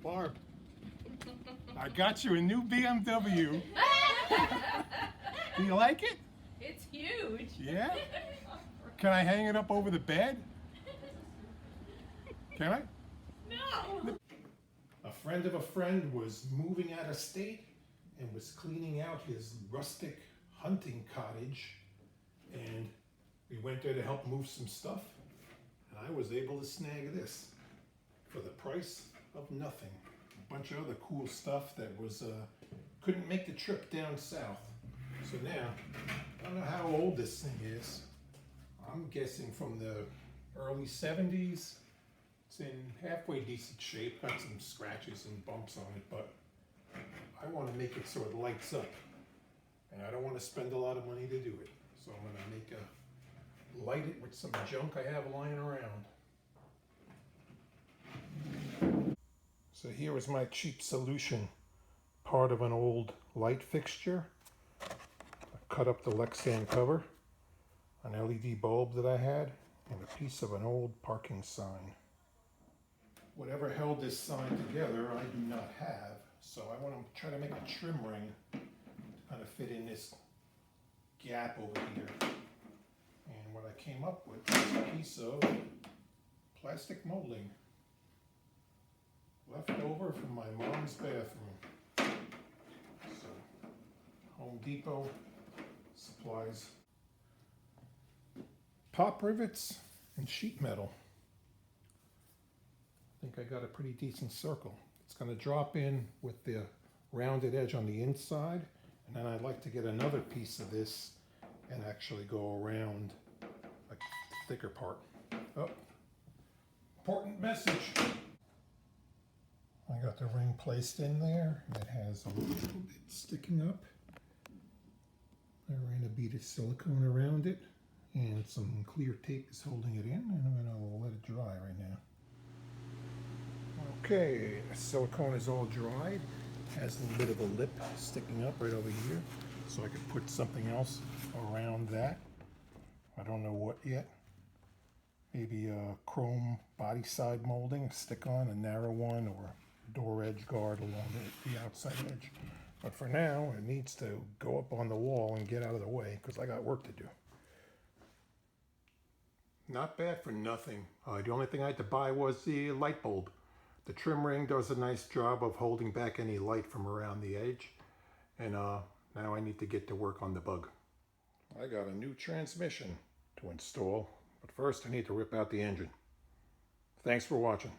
Barb, I got you a new BMW. Do you like it? It's huge. Yeah? Can I hang it up over the bed? Can I? No. A friend of a friend was moving out of state and was cleaning out his rustic hunting cottage, and we went there to help move some stuff, and I was able to snag this for the price of nothing. A bunch of other cool stuff that was couldn't make the trip down south. So now, I don't know how old this thing is. I'm guessing from the early 70s. It's in halfway decent shape, got some scratches and bumps on it, but I want to make it so it lights up. And I don't want to spend a lot of money to do it. So I'm going to light it with some junk I have lying around. So here is my cheap solution. Part of an old light fixture. I cut up the Lexan cover, an LED bulb that I had, and a piece of an old parking sign. Whatever held this sign together, I do not have, so I want to try to make a trim ring to kind of fit in this gap over here. And what I came up with is a piece of plastic molding left over from my mom's bathroom. So, Home Depot supplies pop rivets and sheet metal. I think I got a pretty decent circle. It's going to drop in with the rounded edge on the inside, and then I'd like to get another piece of this and actually go around like the thicker part. Oh, important message. I got the ring placed in there. It has a little bit sticking up. I ran a bead of silicone around it, and some clear tape is holding it in, and I'm going to let it dry right now. Okay, the silicone is all dried. Has a little bit of a lip sticking up right over here, so I could put something else around that. I don't know what yet. Maybe a chrome body side molding, stick on a narrow one, or door edge guard along the outside edge. But for now, it needs to go up on the wall and get out of the way because I got work to do. Not bad for nothing. The only thing I had to buy was the light bulb. The trim ring does a nice job of holding back any light from around the edge. And now I need to get to work on the bug. I got a new transmission to install, but first I need to rip out the engine. Thanks for watching.